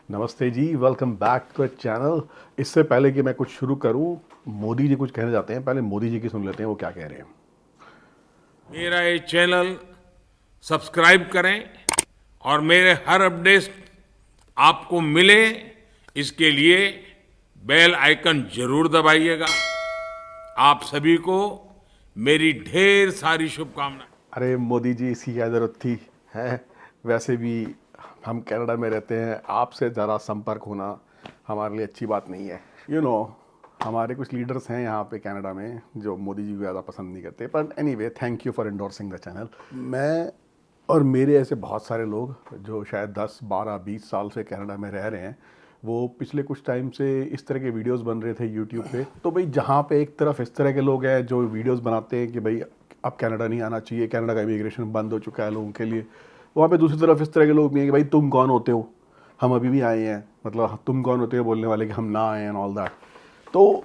नमस्ते जी, welcome back to the channel. इससे पहले कि मैं कुछ शुरू करूं, मोदी जी कुछ कहना चाहते हैं। पहले मोदी जी की सुन लेते हैं वो क्या कह रहे हैं। मेरा ये चैनल सब्सक्राइब करें और मेरे हर अपडेट आपको मिले इसके लिए बेल आइकन जरूर दबाइएगा। आप सभी को मेरी ढेर सारी शुभकामनाएं। अरे मोदी जी, इसकी क्या ज़रूरत थी है। वैसे भी हम कनाडा में रहते हैं, आपसे ज़रा संपर्क होना हमारे लिए अच्छी बात नहीं है। हमारे कुछ लीडर्स हैं यहाँ पे कनाडा में जो मोदी जी को ज़्यादा पसंद नहीं करते। पर anyway, thank you for endorsing the channel. मैं और मेरे ऐसे बहुत सारे लोग जो शायद 10, 12, 20 साल से कनाडा में रह रहे हैं, वो पिछले कुछ टाइम से इस तरह के वीडियोस बन रहे थे यूट्यूब पे। तो भाई, जहाँ पे एक तरफ इस तरह के लोग हैं जो वीडियोस बनाते हैं कि भाई अब कनाडा नहीं आना चाहिए, कनाडा का इमिग्रेशन बंद हो चुका है लोगों के लिए, वहाँ पे दूसरी तरफ इस तरह के लोग भी हैं कि भाई तुम कौन होते हो, हम अभी भी आए हैं, मतलब तुम कौन होते हो बोलने वाले कि हम ना आए एंड ऑल दैट। तो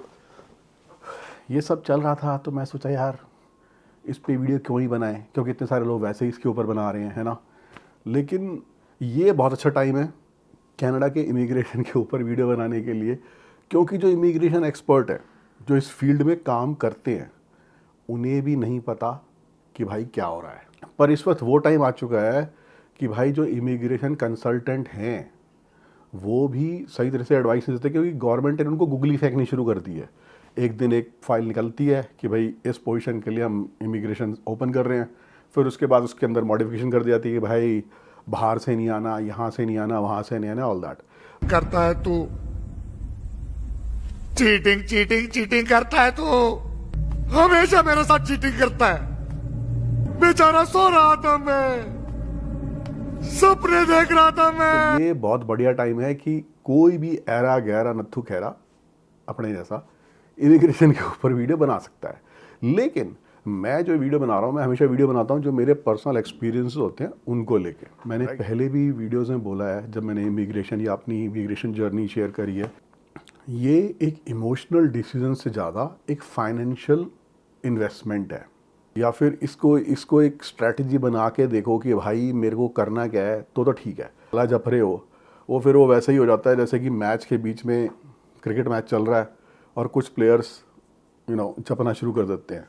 ये सब चल रहा था, तो मैं सोचा यार इस पे वीडियो क्यों ही बनाएं, क्योंकि इतने सारे लोग वैसे ही इसके ऊपर बना रहे हैं, है ना। लेकिन ये बहुत अच्छा टाइम है कनाडा के इमिग्रेशन के ऊपर वीडियो बनाने के लिए, क्योंकि जो इमिग्रेशन एक्सपर्ट है, जो इस फील्ड में काम करते हैं, उन्हें भी नहीं पता कि भाई क्या हो रहा है। पर इस वक्त वो टाइम आ चुका है कि भाई जो इमिग्रेशन कंसल्टेंट हैं वो भी सही तरह से एडवाइस नहीं देते, क्योंकि गवर्नमेंट ने उनको गुगली फेंकनी शुरू कर दी है। एक दिन एक फाइल निकलती है कि भाई इस पोजीशन के लिए हम इमिग्रेशन ओपन कर रहे हैं, फिर उसके बाद उसके अंदर मॉडिफिकेशन कर दी जाती है कि भाई बाहर से नहीं आना, यहाँ से नहीं आना, वहाँ से नहीं आना, ऑल दैट। करता है तू। चीटिंग चीटिंग चीटिंग करता है तू। हमेशा मेरे साथ चीटिंग करता है। बेचारा सो रहा था, मैं सपने देख रहा था मैं। ये बहुत बढ़िया टाइम है कि कोई भी ऐरा गहरा नत्थु खैरा अपने जैसा इमिग्रेशन के ऊपर वीडियो बना सकता है। लेकिन मैं जो वीडियो बना रहा हूँ, मैं हमेशा वीडियो बनाता हूँ जो मेरे पर्सनल एक्सपीरियंस होते हैं उनको लेके। मैंने पहले भी वीडियोज़ में बोला है, जब मैंने इमिग्रेशन या अपनी इमिग्रेशन जर्नी शेयर करी है, ये एक इमोशनल डिसीजन से ज़्यादा एक फाइनेंशियल इन्वेस्टमेंट है। या फिर इसको एक स्ट्रैटेजी बना के देखो कि भाई मेरे को करना क्या है, तो ठीक है। अला जप रहे हो वो, फिर वो वैसे ही हो जाता है जैसे कि मैच के बीच में, क्रिकेट मैच चल रहा है और कुछ प्लेयर्स जपना शुरू कर देते हैं।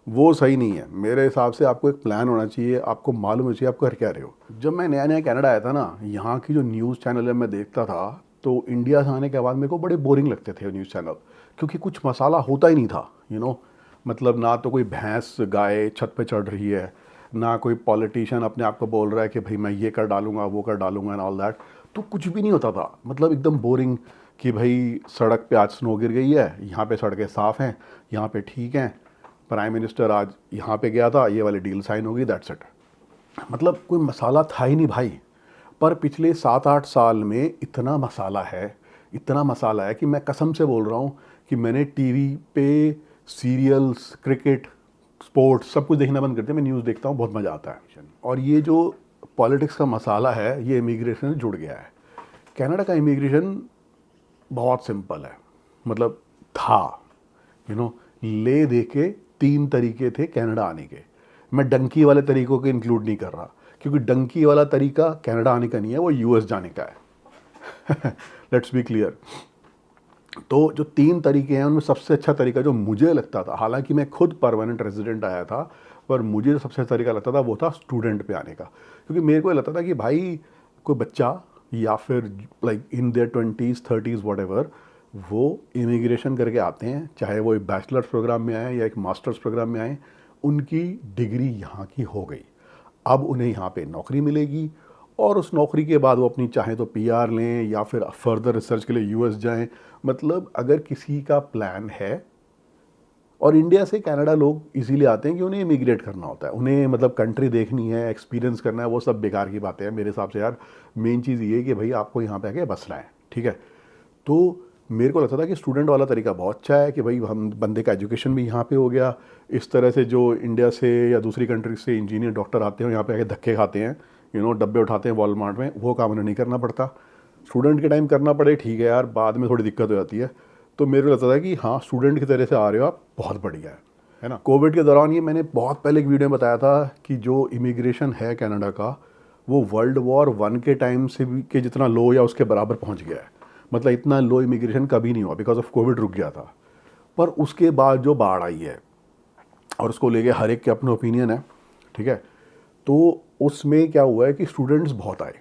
वो सही नहीं है। मेरे हिसाब से आपको एक प्लान होना चाहिए, आपको मालूम होना चाहिए आप कर क्या रहे हो। जब मैं नया नया कनाडा आया था ना, यहाँ की जो न्यूज़ चैनल है मैं देखता था, तो इंडिया से आने के बाद मेरे को बड़े बोरिंग लगते थे न्यूज़ चैनल, क्योंकि कुछ मसाला होता ही नहीं था। मतलब ना तो कोई भैंस गाय छत पे चढ़ रही है, ना कोई पॉलिटिशियन अपने आप को बोल रहा है कि भाई मैं ये कर डालूंगा, वो कर डालूंगा एंड ऑल दैट। तो कुछ भी नहीं होता था, मतलब एकदम बोरिंग कि भाई सड़क पे आज स्नो गिर गई है, यहाँ पे सड़कें साफ़ हैं, यहाँ पे ठीक हैं, प्राइम मिनिस्टर आज यहाँ पे गया था, ये वाली डील साइन होगी, दैट्स इट। मतलब कोई मसाला था ही नहीं भाई। पर पिछले 7-8 साल में इतना मसाला है, इतना मसाला है कि मैं कसम से बोल रहा हूँ कि मैंने टीवी पे सीरियल्स, क्रिकेट, स्पोर्ट्स सब कुछ देखना बंद कर दिया। मैं न्यूज़ देखता हूँ, बहुत मज़ा आता है। और ये जो पॉलिटिक्स का मसाला है, ये इमिग्रेशन से जुड़ गया है। कनाडा का इमिग्रेशन बहुत सिंपल है, मतलब था, ले दे के 3 तरीके थे कनाडा आने के। मैं डंकी वाले तरीकों को इंक्लूड नहीं कर रहा, क्योंकि डंकी वाला तरीका कनाडा आने का नहीं है, वो यूएस जाने का है। Let's be clear. तो जो 3 तरीके हैं उनमें सबसे अच्छा तरीका जो मुझे लगता था, हालांकि मैं खुद परमानेंट रेजिडेंट आया था, पर मुझे जो सबसे अच्छा तरीका लगता था वो था स्टूडेंट पे आने का। क्योंकि मेरे को लगता था कि भाई कोई बच्चा या फिर like in their 20s 30s what, वो इमिग्रेशन करके आते हैं, चाहे वो एक बैचलर्स प्रोग्राम में आए या एक मास्टर्स प्रोग्राम में आए, उनकी डिग्री यहाँ की हो गई, अब उन्हें यहाँ पे नौकरी मिलेगी, और उस नौकरी के बाद वो अपनी चाहें तो पीआर लें या फिर फर्दर रिसर्च के लिए यूएस जाएं। मतलब अगर किसी का प्लान है, और इंडिया से कनाडा लोग इसीलिए आते हैं कि उन्हें इमिग्रेट करना होता है, उन्हें मतलब कंट्री देखनी है, एक्सपीरियंस करना है, वो सब बेकार की बातें हैं मेरे हिसाब से यार। मेन चीज़ ये है कि भाई आपको यहाँ पे आके बसना है, ठीक है। तो मेरे को लगता था कि स्टूडेंट वाला तरीका बहुत अच्छा है कि भाई हम बंदे का एजुकेशन भी यहाँ पे हो गया। इस तरह से जो इंडिया से या दूसरी कंट्री से इंजीनियर डॉक्टर आते हैं यहाँ पे आके धक्के खाते हैं, डब्बे उठाते हैं वॉलमार्ट में, वो काम उन्हें नहीं करना पड़ता। स्टूडेंट के टाइम करना पड़े ठीक है यार, बाद में थोड़ी दिक्कत हो जाती है। तो मेरे को लगता था कि हाँ, स्टूडेंट की तरह से आ रहे हो आप, बहुत बढ़िया है ना। कोविड के दौरान ये मैंने बहुत पहले एक वीडियो में बताया था कि जो इमिग्रेशन है कनाडा का, वो वर्ल्ड वॉर 1 के टाइम से भी के जितना लो या उसके बराबर पहुंच गया है। मतलब इतना लो इमिग्रेशन कभी नहीं हुआ, बिकॉज ऑफ कोविड रुक गया था। पर उसके बाद जो बाढ़ आई है, और उसको लेके हर एक के अपने ओपिनियन है, ठीक है, तो उसमें क्या हुआ है कि स्टूडेंट्स बहुत आए।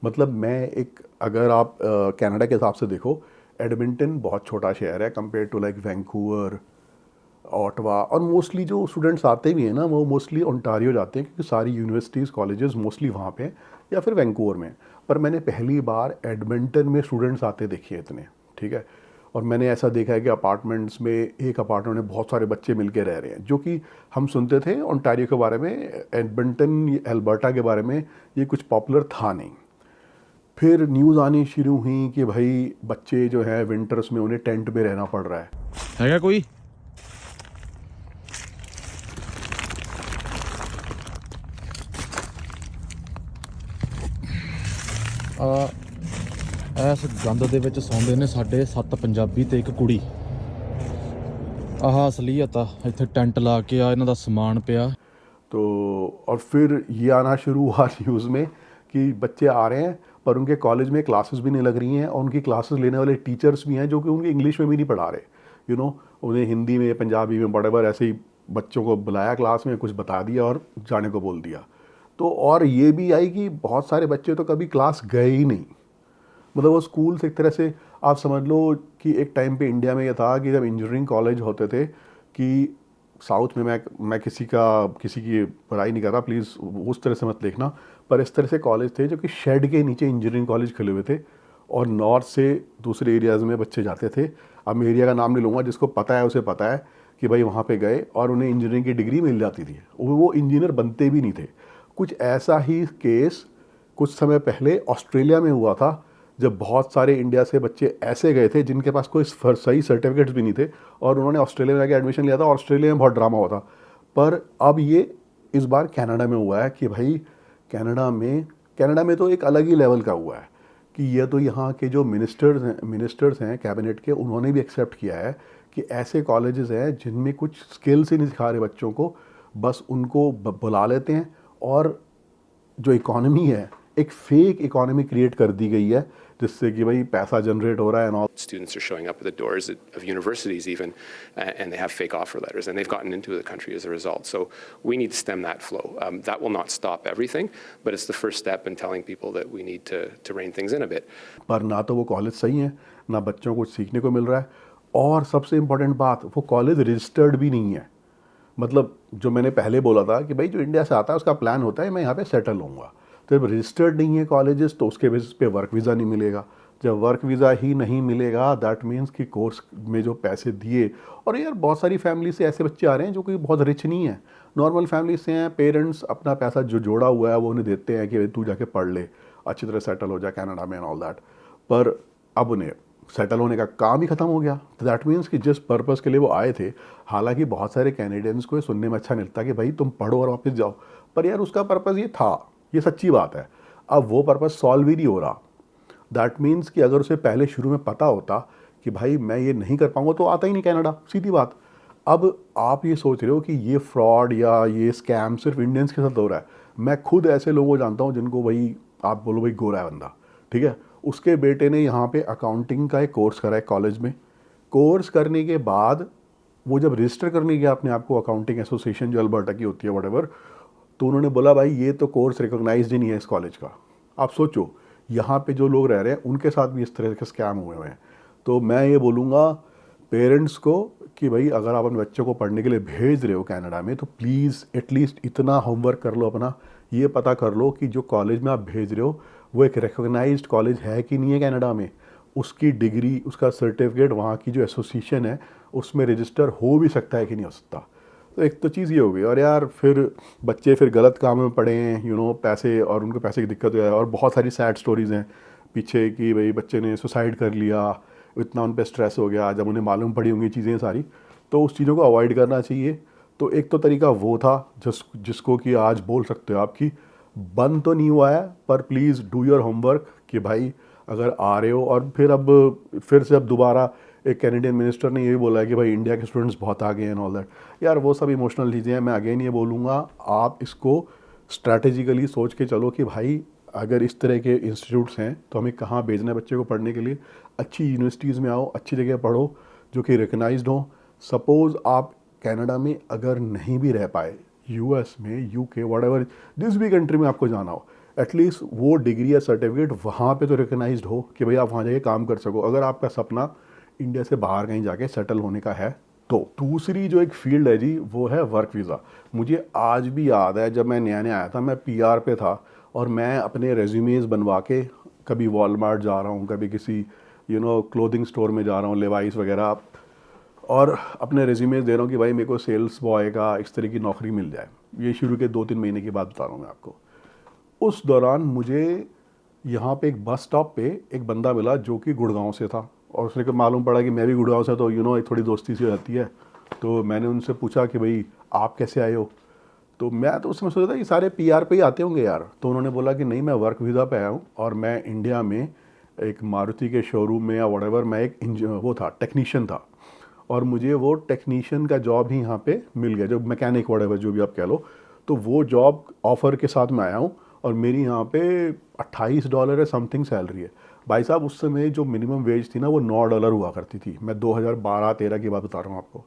मतलब मैं एक, अगर आप कनाडा के हिसाब से देखो, एडमिंटन बहुत छोटा शहर है compare to like Vancouver, Ottawa, और मोस्टली जो स्टूडेंट्स आते भी हैं ना वो मोस्टली ओंटारियो जाते हैं, क्योंकि सारी यूनिवर्सिटीज़ कॉलेजेस मोस्टली वहाँ पे हैं, या फिर वैंकूवर में। पर मैंने पहली बार एडमिंटन में स्टूडेंट्स आते देखे इतने, ठीक है। और मैंने ऐसा देखा है कि अपार्टमेंट्स में, एक अपार्टमेंट में बहुत सारे बच्चे मिलके रह रहे हैं, जो कि हम सुनते थे ओंटारियो के बारे में, एडमिंटन एल्बर्टा के बारे में ये कुछ पॉपुलर था नहीं। फिर न्यूज़ आनी शुरू हुई कि भाई बच्चे जो है विंटर्स में उन्हें टेंट में रहना पड़ रहा है। हैगा कोई? ਇਸ ਗੰਦ ਦੇ ਵਿੱਚ ਸੌਂਦੇ ਨੇ ਸਾਡੇ 7 ਪੰਜਾਬੀ ਤੇ ਇੱਕ ਕੁੜੀ। ਆਹ ਅਸਲੀਅਤ ਆ, ਇੱਥੇ ਟੈਂਟ ਲਾ ਕੇ ਆ ਇਹਨਾਂ ਦਾ ਸਮਾਨ ਪਿਆ। तो और फिर ये आना शुरू हुआ न्यूज़ में कि बच्चे आ रहे हैं पर उनके कॉलेज में क्लासेस भी नहीं लग रही हैं, और उनकी क्लासेस लेने वाले टीचर्स भी हैं जो कि उनके इंग्लिश में भी नहीं पढ़ा रहे, उन्हें हिंदी में, पंजाबी में, बड़े ऐसे ही बच्चों को बुलाया क्लास में, कुछ बता दिया और जाने को बोल दिया। तो और ये भी आई कि बहुत सारे बच्चे तो कभी क्लास गए ही नहीं। मतलब वो स्कूल से एक तरह से आप समझ लो कि एक टाइम पे इंडिया में ये था कि जब इंजीनियरिंग कॉलेज होते थे, कि साउथ में मैं किसी की बुराई नहीं कर रहा, प्लीज़ उस तरह से मत देखना, पर इस तरह से कॉलेज थे जो कि शेड के नीचे इंजीनियरिंग कॉलेज खुले हुए थे, और नॉर्थ से दूसरे एरियाज़ में बच्चे जाते थे। अब मैं एरिया का नाम नहीं लूँगा, जिसको पता है उसे पता है कि भाई वहाँ पे गए और उन्हें इंजीनियरिंग की डिग्री मिल जाती थी, वो इंजीनियर बनते भी नहीं थे। कुछ ऐसा ही केस कुछ समय पहले ऑस्ट्रेलिया में हुआ था, जब बहुत सारे इंडिया से बच्चे ऐसे गए थे जिनके पास कोई सही सर्टिफिकेट्स भी नहीं थे, और उन्होंने ऑस्ट्रेलिया में जाके एडमिशन लिया था। ऑस्ट्रेलिया में बहुत ड्रामा हुआ था। पर अब ये इस बार कनाडा में हुआ है कि भाई कनाडा में तो एक अलग ही लेवल का हुआ है कि ये तो यहाँ के जो मिनिस्टर्स हैं कैबिनेट के, उन्होंने भी एक्सेप्ट किया है कि ऐसे कॉलेजेस हैं जिनमें कुछ स्किल्स ही नहीं सिखा रहे बच्चों को, बस उनको बुला लेते हैं, और जो इकॉनमी है एक फेक इकॉनमी क्रिएट कर दी गई है, जिससे कि भाई पैसा जनरेट हो रहा है। और Students are showing up at the doors of universities even, and they have fake offer letters, and they've gotten into the country as a result. So we need to stem that flow. That will not stop everything, but it's the first step in telling people that we need to rein things in a bit. पर ना तो वो college सही है, ना बच्चों को सीखने को मिल रहा है, और सबसे इम्पोर्टेंट बात, वो कॉलेज रजिस्टर्ड भी नहीं है। मतलब जो मैंने पहले बोला था कि भाई जो इंडिया से आता है उसका प्लान होता है मैं यहाँ पे सेटल होऊंगा, तो जब रजिस्टर्ड नहीं है कॉलेजेस तो उसके बेसिस पे वर्क वीज़ा नहीं मिलेगा। जब वर्क वीज़ा ही नहीं मिलेगा, दैट मीन्स कि कोर्स में जो पैसे दिए, और यार बहुत सारी फैमिली से ऐसे बच्चे आ रहे हैं जो कि बहुत रिच नहीं है, नॉर्मल फैमिली से हैं, पेरेंट्स अपना पैसा जो जोड़ा हुआ है वो उन्हें देते हैं कि भाई तू जाके पढ़ ले, अच्छी तरह सेटल हो जाए कनाडा में एंड ऑल दैट। पर अब उन्हें सेटल होने का काम ही ख़त्म हो गया। तो दैट मीन्स कि जिस पर्पस के लिए वो आए थे, हालांकि बहुत सारे कैनेडियंस को ये सुनने में अच्छा मिलता कि भाई तुम पढ़ो और वापस जाओ, पर यार उसका पर्पस ये था, ये सच्ची बात है। अब वो पर्पस सॉल्व ही नहीं हो रहा। दैट मीन्स कि अगर उसे पहले शुरू में पता होता कि भाई मैं ये नहीं कर पाऊंगा तो आता ही नहीं कनाडा, सीधी बात। अब आप ये सोच रहे हो कि ये फ्रॉड या ये स्कैम सिर्फ इंडियंस के साथ हो रहा है। मैं खुद ऐसे लोगों को जानता हूँ जिनको भाई आप बोलो भाई गोरा है बंदा, ठीक है, उसके बेटे ने यहाँ पे अकाउंटिंग का एक कोर्स करा है कॉलेज में। कोर्स करने के बाद वो जब रजिस्टर करने गया अपने आप को अकाउंटिंग एसोसिएशन जो अल्बर्टा की होती है व्हाटएवर, तो उन्होंने बोला भाई ये तो कोर्स रिकॉग्नाइज्ड ही नहीं है इस कॉलेज का। आप सोचो यहाँ पे जो लोग रह रहे हैं उनके साथ भी इस तरह के स्कैम हुए हैं। तो मैं ये बोलूँगा पेरेंट्स को कि भाई अगर आप अपने बच्चों को पढ़ने के लिए भेज रहे हो कनाडा में, तो प्लीज़ एटलीस्ट इतना होमवर्क कर लो अपना, ये पता कर लो कि जो कॉलेज में आप भेज रहे हो वो एक रिकॉग्नाइज्ड कॉलेज है कि नहीं है कनाडा में, उसकी डिग्री, उसका सर्टिफिकेट, वहाँ की जो एसोसिएशन है उसमें रजिस्टर हो भी सकता है कि नहीं हो सकता। तो एक तो चीज़ ये हो गई। और यार फिर बच्चे फिर गलत काम में पड़े हैं, पैसे, और उनको पैसे की दिक्कत है, और बहुत सारी सैड स्टोरीज़ हैं पीछे कि भाई बच्चे ने सुसाइड कर लिया, इतना उन पर स्ट्रेस हो गया, जब उन्हें मालूम पड़ी होंगी चीज़ें सारी, तो उस चीज़ों को अवॉइड करना चाहिए। तो एक तो तरीका वो था जिसको कि आज बोल सकते हो आप कि बंद तो नहीं हुआ है, पर प्लीज़ डू योर होमवर्क कि भाई अगर आ रहे हो। और फिर से अब दोबारा एक कैनेडियन मिनिस्टर ने ये भी बोला है कि भाई इंडिया के स्टूडेंट्स बहुत आगे हैं एंड ऑल दैट। यार वो सब इमोशनल चीज़ें हैं। मैं अगेन ये बोलूँगा, आप इसको स्ट्रैटेजिकली सोच के चलो कि भाई अगर इस तरह के इंस्टीट्यूट्स हैं तो हमें कहाँ भेजना है बच्चे को पढ़ने के लिए। अच्छी यूनिवर्सिटीज़ में आओ, अच्छी जगह पढ़ो जो कि रिकगनाइज्ड हो। सपोज़ आप कनाडा में अगर नहीं भी रह पाए, यूएस में, यूके, व्हाटएवर जिस भी कंट्री में आपको जाना हो, एटलीस्ट वो डिग्री या सर्टिफिकेट वहाँ पे तो रिकगनाइज्ड हो कि भाई आप वहाँ जाके काम कर सको, अगर आपका सपना इंडिया से बाहर कहीं जाके सेटल होने का है तो। दूसरी जो एक फील्ड है जी वो है वर्क वीज़ा। मुझे आज भी याद है जब मैं नया नया आया था, मैं पीआर पे था और मैं अपने रेज्यूमेज बनवा के कभी वॉलमार्ट जा रहा हूँ, कभी किसी क्लोथिंग स्टोर में जा रहा हूँ, लेवाइस वगैरह, और अपने रेज्यूमेज दे रहा हूँ कि भाई मेरे को सेल्स बॉय का इस तरह की नौकरी मिल जाए। ये शुरू के 2-3 महीने की बात बता रहा हूँ मैं आपको। उस दौरान मुझे यहाँ पे एक बस स्टॉप पे एक बंदा मिला जो कि गुड़गांव से था, और उसने को मालूम पड़ा कि मैं भी गुड़गांव से, तो एक थोड़ी दोस्ती सी रहती है। तो मैंने उनसे पूछा कि भाई आप कैसे आए हो, तो मैं तो उस समय सोचा था ये सारे पीआर पे ही आते होंगे यार। तो उन्होंने बोला कि नहीं, मैं वर्क वीज़ा पे आया हूँ और मैं इंडिया में एक मारुति के शोरूम में या व्हाटएवर मैं एक वो था, टेक्नीशियन था, और मुझे वो टेक्नीशियन का जॉब ही यहाँ पे मिल गया, जो मैकेनिक व्हाटएवर जो भी आप कह लो। तो वो जॉब ऑफ़र के साथ मैं आया हूँ और मेरी यहाँ पे $28 है समथिंग सैलरी है। भाई साहब उस समय जो मिनिमम वेज थी ना वो $9 हुआ करती थी। मैं 2012-13 की बात बता रहा हूँ आपको,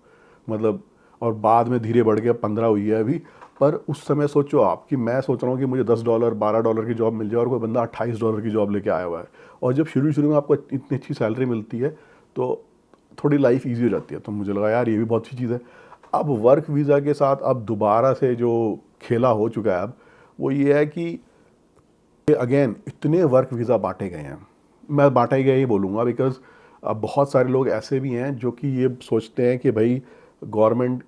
मतलब, और बाद में धीरे बढ़ के 15 हुई है अभी। पर उस समय सोचो आप कि मैं सोच रहा हूँ कि मुझे $10 $12 की जॉब मिल जाए और कोई बंदा $28 की जॉब लेके आया हुआ है। और जब शुरू में आपको इतनी अच्छी सैलरी मिलती है तो थोड़ी लाइफ ईजी हो जाती है। तो मुझे लगा यार ये भी बहुत अच्छी चीज़ है। अब वर्क वीज़ा के साथ अब दोबारा से जो खेला हो चुका है अब वो ये है कि अगेन इतने वर्क वीज़ा बांटे गए हैं, मैं बांटा ही गया ही बोलूँगा, बिकॉज अब बहुत सारे लोग ऐसे भी हैं जो कि ये सोचते हैं कि भाई गवर्नमेंट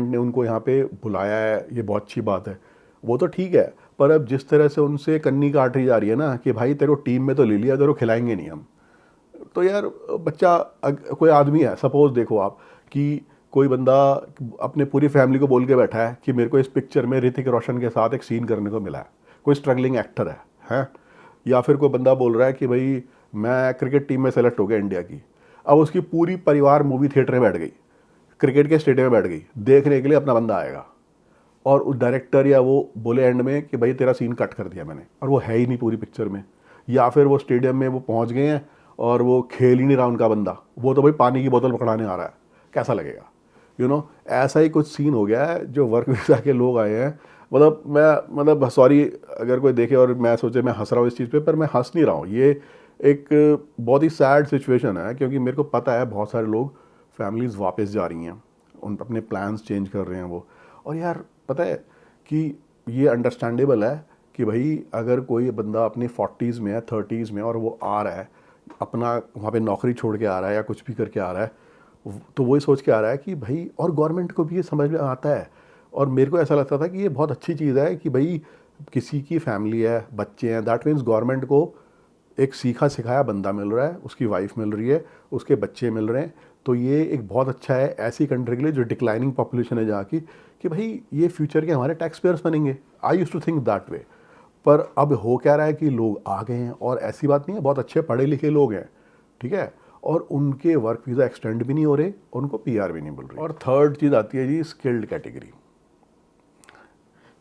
ने उनको यहाँ पे बुलाया है, ये बहुत अच्छी बात है। वो तो ठीक है, पर अब जिस तरह से उनसे कन्नी काटी जा रही है ना कि भाई तेरे को टीम में तो ले लिया, तेरे को खिलाएंगे नहीं हम, तो यार बच्चा कोई आदमी है, सपोज देखो आप कि कोई बंदा अपने पूरी फैमिली को बोल के बैठा है कि मेरे को इस पिक्चर में ऋतिक रोशन के साथ एक सीन करने को मिला है, कोई स्ट्रगलिंग एक्टर है, हैं? या फिर कोई बंदा बोल रहा है कि भाई मैं क्रिकेट टीम में सेलेक्ट हो गया इंडिया की। अब उसकी पूरी परिवार मूवी थिएटर में बैठ गई, क्रिकेट के स्टेडियम में बैठ गई देखने के लिए, अपना बंदा आएगा और उस डायरेक्टर या वो बोले एंड में कि भाई तेरा सीन कट कर दिया मैंने, और वो है ही नहीं पूरी पिक्चर में। या फिर वो स्टेडियम में वो पहुंच गए हैं और वो खेल ही नहीं रहा उनका बंदा, वो तो भाई पानी की बोतल पकड़ाने आ रहा है, कैसा लगेगा? ऐसा ही कुछ सीन हो गया है जो वर्क वीज़ा के लोग आए हैं। मतलब सॉरी अगर कोई देखे और मैं सोचे मैं हंस रहा हूँ इस चीज़ पे, पर मैं हंस नहीं रहा हूँ। ये एक बहुत ही सैड सिचुएशन है, क्योंकि मेरे को पता है बहुत सारे लोग, फैमिलीज़ वापस जा रही हैं, उन अपने प्लान्स चेंज कर रहे हैं वो। और यार पता है कि ये अंडरस्टैंडेबल है कि भाई अगर कोई बंदा अपनी 40s में है, 30s में, और वो आ रहा है अपना वहाँ पे नौकरी छोड़ के आ रहा है या कुछ भी करके आ रहा है, तो वही सोच के आ रहा है कि भाई, और गवर्नमेंट को भी ये समझ में आता है, और मेरे को ऐसा लगता था कि ये बहुत अच्छी चीज़ है कि भाई किसी की फैमिली है, बच्चे हैं, दैट मीन्स गवर्नमेंट को एक सीखा सिखाया बंदा मिल रहा है, उसकी वाइफ मिल रही है, उसके बच्चे मिल रहे हैं। तो ये एक बहुत अच्छा है ऐसी कंट्री के लिए जो डिक्लाइनिंग पॉपुलेशन है जहाँ की, कि भाई ये फ्यूचर के हमारे टैक्स पेयर्स बनेंगे। I use to think that way. पर अब हो क्या रहा है कि लोग आ गए हैं, और ऐसी बात नहीं है, बहुत अच्छे पढ़े लिखे लोग हैं, ठीक है, और उनके वर्क वीज़ा एक्सटेंड भी नहीं हो रहे, उनको पीआर भी नहीं मिल रही। और थर्ड चीज़ आती है जी स्किल्ड कैटेगरी।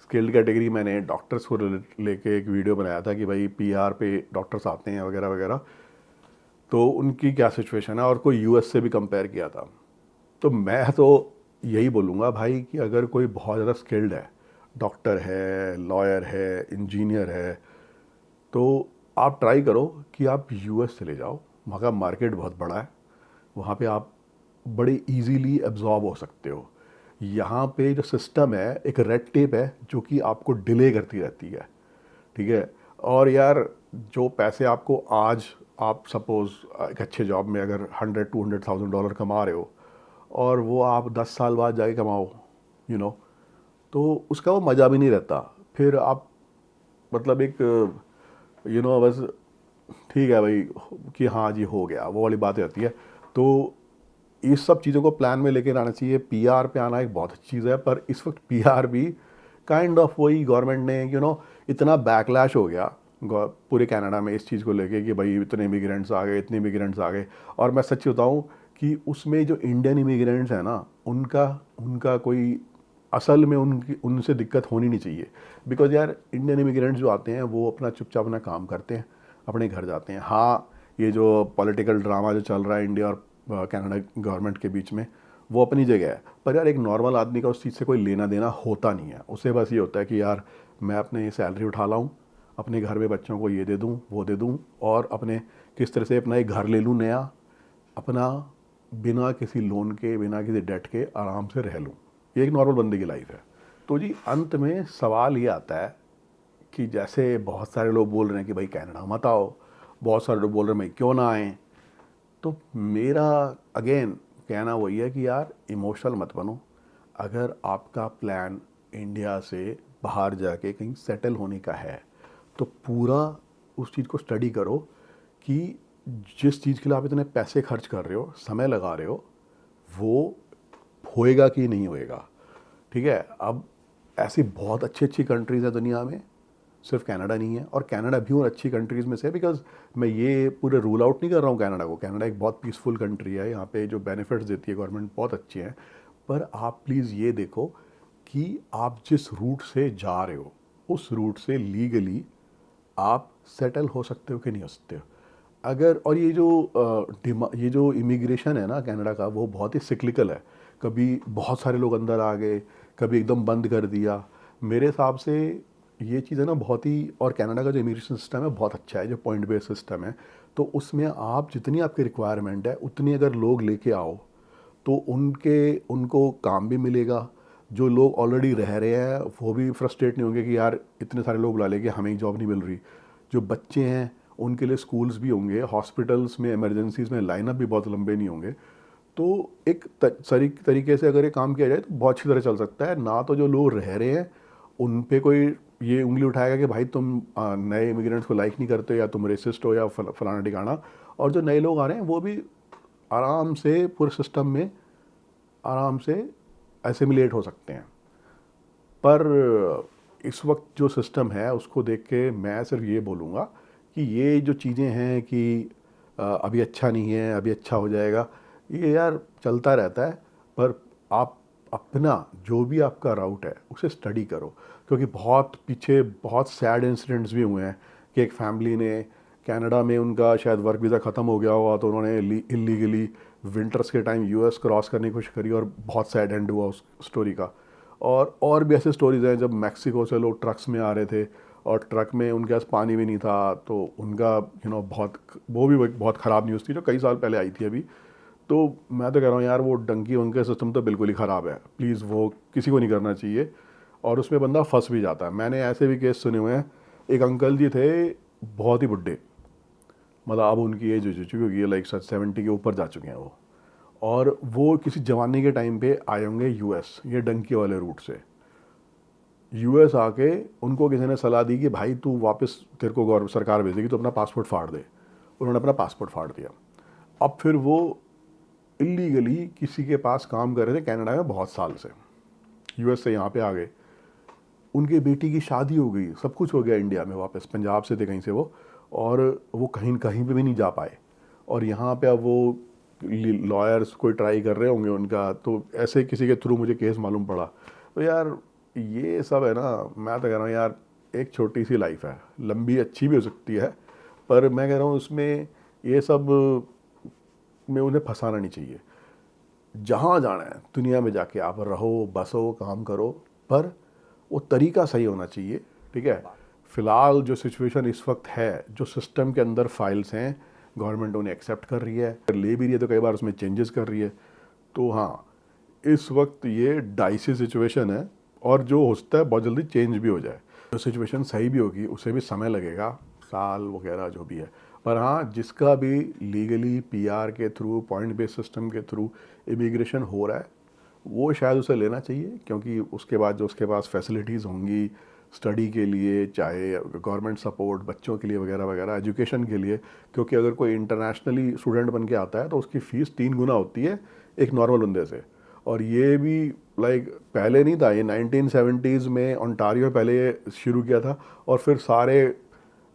स्किल्ड कैटेगरी मैंने डॉक्टर्स को लेके एक वीडियो बनाया था कि भाई पीआर पे डॉक्टर्स आते हैं वगैरह वगैरह, तो उनकी क्या सिचुएशन है, और कोई यूएस से भी कंपेयर किया था। तो मैं तो यही बोलूँगा भाई कि अगर कोई बहुत ज़्यादा स्किल्ड है, डॉक्टर है, लॉयर है, इंजीनियर है, तो आप ट्राई करो कि आप यूएस चले जाओ। वहाँ का मार्केट बहुत बड़ा है, वहाँ पे आप बड़े इजीली एब्जॉर्ब हो सकते हो। यहाँ पे जो सिस्टम है, एक रेड टेप है जो कि आपको डिले करती रहती है, ठीक है। और यार जो पैसे आपको आज, आप सपोज़ एक अच्छे जॉब में अगर $100-200,000 कमा रहे हो, और वो आप 10 साल बाद जाके कमाओ, तो उसका वो मज़ा भी नहीं रहता। फिर आप मतलब एक बस ठीक है भाई कि हाँ जी हो गया, वो वाली बात रहती है। तो इस सब चीज़ों को प्लान में लेकर आना चाहिए। पीआर पे आना एक बहुत अच्छी चीज़ है, पर इस वक्त पीआर भी काइंड ऑफ वही गवर्नमेंट ने इतना बैकलैश हो गया पूरे कनाडा में इस चीज़ को लेके कि भाई इतने इमिग्रेंट्स आ गए, इतने इमिग्रेंट्स आ गए। और मैं सच बताऊँ कि उसमें जो इंडियन इमिग्रेंट्स हैं ना, उनका कोई असल में उनसे दिक्कत होनी नहीं चाहिए। बिकॉज यार इंडियन इमिग्रेंट्स जो आते हैं वो अपना चुपचाप अपना काम करते हैं, अपने घर जाते हैं। हाँ, ये जो पॉलिटिकल ड्रामा जो चल रहा है इंडिया और कनाडा गवर्नमेंट के बीच में, वो अपनी जगह है, पर यार एक नॉर्मल आदमी का उस चीज़ से कोई लेना देना होता नहीं है। उसे बस ये होता है कि यार मैं अपने सैलरी उठा लाऊं, अपने घर में बच्चों को ये दे दूं, वो दे दूं, और अपने किस तरह से अपना एक घर ले लूं नया, अपना बिना किसी लोन के, बिना किसी डेट के आराम से रह लूं। ये एक नॉर्मल बंदे की लाइफ है। तो जी अंत में सवाल ये आता है कि जैसे बहुत सारे लोग बोल रहे हैं कि भाई कनाडा मत आओ, बहुत सारे लोग बोल रहे हैं भाई क्यों ना आएँ। तो मेरा अगेन कहना वही है कि यार इमोशनल मत बनो। अगर आपका प्लान इंडिया से बाहर जाके कहीं सेटल होने का है तो पूरा उस चीज़ को स्टडी करो कि जिस चीज़ के लिए आप इतने पैसे खर्च कर रहे हो, समय लगा रहे हो, वो होएगा कि नहीं होएगा। ठीक है, अब ऐसी बहुत अच्छी अच्छी कंट्रीज़ हैं दुनिया में, सिर्फ कनाडा नहीं है, और कनाडा भी उन अच्छी कंट्रीज़ में से है। बिकॉज मैं ये पूरे रूल आउट नहीं कर रहा हूँ कनाडा को। कनाडा एक बहुत पीसफुल कंट्री है, यहाँ पे जो बेनिफिट्स देती है गवर्नमेंट बहुत अच्छे हैं। पर आप प्लीज़ ये देखो कि आप जिस रूट से जा रहे हो उस रूट से लीगली आप सेटल हो सकते हो कि नहीं हो सकते हो। अगर और ये जो इमिग्रेशन है ना कनाडा का, वो बहुत ही सिक्लिकल है। कभी बहुत सारे लोग अंदर आ गए, कभी एकदम बंद कर दिया। मेरे हिसाब से ये चीज़ है ना बहुत ही, और कनाडा का जो इमिग्रेशन सिस्टम है बहुत अच्छा है, जो पॉइंट बेस्ड सिस्टम है। तो उसमें आप जितनी आपकी रिक्वायरमेंट है उतनी अगर लोग लेके आओ तो उनको काम भी मिलेगा। जो लोग ऑलरेडी रह रहे हैं वो भी फ्रस्ट्रेट नहीं होंगे कि यार इतने सारे लोग बुला लेके हमें जॉब नहीं मिल रही। जो बच्चे हैं उनके लिए स्कूल्स भी होंगे, हॉस्पिटल्स में इमरजेंसीज में लाइनअप भी बहुत लंबे नहीं होंगे। तो एक तरीके से अगर ये काम किया जाए तो बहुत अच्छी तरह चल सकता है। ना तो जो लोग रह रहे हैं उन पे कोई ये उंगली उठाएगा कि भाई तुम नए इमिग्रेंट्स को लाइक नहीं करते या तुम रेसिस्ट हो या फलाना ठिकाना, और जो नए लोग आ रहे हैं वो भी आराम से पूरे सिस्टम में आराम से एसिमिलेट हो सकते हैं। पर इस वक्त जो सिस्टम है उसको देख के मैं सिर्फ ये बोलूँगा कि ये जो चीज़ें हैं कि अभी अच्छा नहीं है, अभी अच्छा हो जाएगा, ये यार चलता रहता है। पर आप अपना जो भी आपका राउट है उसे स्टडी करो, क्योंकि बहुत पीछे बहुत सैड इंसिडेंट्स भी हुए हैं कि एक फैमिली ने कनाडा में उनका शायद वर्क वीज़ा ख़त्म हो गया हुआ तो उन्होंने इलीगली विंटर्स के टाइम यूएस क्रॉस करने की कोशिश करी और बहुत सैड एंड हुआ उस स्टोरी का। और भी ऐसे स्टोरीज़ हैं जब मैक्सिको से लोग ट्रक्स में आ रहे थे और ट्रक में उनके पास पानी भी नहीं था, तो उनका वो भी एक बहुत ख़राब न्यूज़ थी जो कई साल पहले आई थी अभी। तो मैं तो कह रहा हूँ यार वो डंकी वंके सिस्टम तो बिल्कुल ही ख़राब है, प्लीज़ वो किसी को नहीं करना चाहिए, और उसमें बंदा फंस भी जाता है। मैंने ऐसे भी केस सुने हुए हैं। एक अंकल जी थे बहुत ही बुढ़े, मतलब अब उनकी एज हो चुकी होगी, लाइक 70 के ऊपर जा चुके हैं वो, और वो किसी जवानी के टाइम पे आए होंगे यूएस, ये डंकी वाले रूट से यूएस आके उनको किसी ने सलाह दी कि भाई तू वापस, तेरे को गवर्नमेंट सरकार भेजेगी तो अपना पासपोर्ट फाड़ दे। उन्होंने अपना पासपोर्ट फाड़ दिया। अब फिर वो इलीगली किसी के पास काम कर रहे थे कनाडा में बहुत साल से, यूएस से यहाँ पे आ गए, उनके बेटी की शादी हो गई, सब कुछ हो गया इंडिया में वापस, पंजाब से थे कहीं से वो, और वो कहीं पे भी नहीं जा पाए। और यहाँ पे अब वो लॉयर्स कोई ट्राई कर रहे होंगे उनका, तो ऐसे किसी के थ्रू मुझे केस मालूम पड़ा। तो यार ये सब है ना, मैं तो कह रहा हूँ यार एक छोटी सी लाइफ है, लंबी अच्छी भी हो सकती है, पर मैं कह रहा हूँ उसमें ये सब में उन्हें फंसाना नहीं चाहिए। जहाँ जाना है दुनिया में जाके आप रहो, बसो, काम करो, पर वो तरीका सही होना चाहिए। ठीक है, फ़िलहाल जो सिचुएशन इस वक्त है, जो सिस्टम के अंदर फाइल्स हैं, गवर्नमेंट उन्हें एक्सेप्ट कर रही है, ले भी रही है, तो कई बार उसमें चेंजेस कर रही है। तो हाँ, इस वक्त ये डाइसी सिचुएशन है, और जो हो सकता है बहुत जल्दी चेंज भी हो जाए। जो सिचुएशन सही भी होगी उसे भी समय लगेगा, साल वगैरह जो भी है। पर हाँ, जिसका भी लीगली पीआर के थ्रू, पॉइंट बेस्ड सिस्टम के थ्रू इमिग्रेशन हो रहा है, वो शायद उसे लेना चाहिए, क्योंकि उसके बाद जो उसके पास फैसिलिटीज़ होंगी स्टडी के लिए, चाहे गवर्नमेंट सपोर्ट बच्चों के लिए वगैरह वगैरह, एजुकेशन के लिए, क्योंकि अगर कोई इंटरनेशनली स्टूडेंट बन के आता है तो उसकी फ़ीस 3 गुना होती है एक नॉर्मल बंदे से। और ये भी लाइक पहले नहीं था, ये 1970s में ओंटारियो पहले ये शुरू किया था, और फिर सारे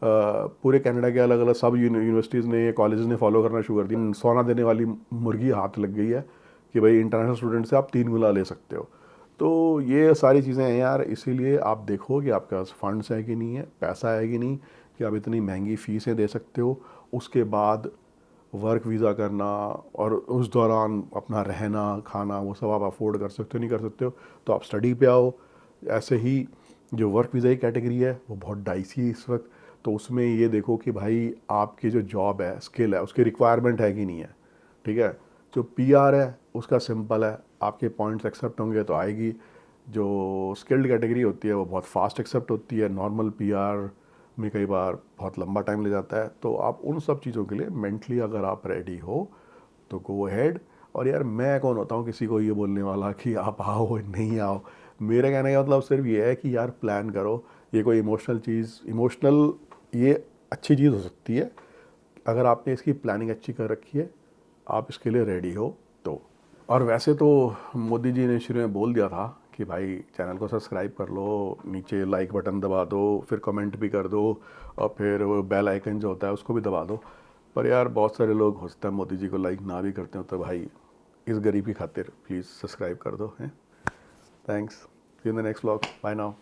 पूरे कनाडा के अलग अलग सब यूनिवर्सिटीज़ ने, कॉलेजेस ने फॉलो करना शुरू कर दी। सोना देने वाली मुर्गी हाथ लग गई है कि भाई इंटरनेशनल स्टूडेंट से आप 3 गुना ले सकते हो। तो ये सारी चीज़ें हैं यार, इसीलिए आप देखो कि आपके पास फंड्स है कि नहीं है, पैसा है कि नहीं, कि आप इतनी महंगी फ़ीसें दे सकते हो, उसके बाद वर्क वीज़ा करना और उस दौरान अपना रहना खाना वो सब आप अफोर्ड कर सकते हो नहीं कर सकते हो, तो आप स्टडी पे आओ। ऐसे ही जो वर्क वीज़ा की कैटेगरी है वो बहुत डाइसी है इस वक्त, तो उसमें ये देखो कि भाई आपकी जो जॉब है, स्किल है, उसकी रिक्वायरमेंट है कि नहीं है, ठीक है। जो पीआर है उसका सिंपल है, आपके पॉइंट्स एक्सेप्ट होंगे तो आएगी। जो स्किल्ड कैटेगरी होती है वो बहुत फास्ट एक्सेप्ट होती है, नॉर्मल पीआर में कई बार बहुत लंबा टाइम ले जाता है। तो आप उन सब चीज़ों के लिए मेंटली अगर आप रेडी हो तो गो अहेड। और यार मैं कौन होता हूँ किसी को ये बोलने वाला कि आप आओ नहीं आओ। मेरे कहने का मतलब सिर्फ ये है कि यार प्लान करो। ये कोई इमोशनल ये अच्छी चीज़ हो सकती है अगर आपने इसकी प्लानिंग अच्छी कर रखी है, आप इसके लिए रेडी हो तो। और वैसे तो मोदी जी ने शुरू में बोल दिया था कि भाई चैनल को सब्सक्राइब कर लो, नीचे लाइक बटन दबा दो, फिर कमेंट भी कर दो और फिर वो बेल आइकन जो होता है उसको भी दबा दो। पर यार बहुत सारे लोग हो सकता है मोदी जी को लाइक ना भी करते हो, तो भाई इस गरीब की खातिर प्लीज़ सब्सक्राइब कर दो हैं। Thanks, see you in the next vlog, bye now.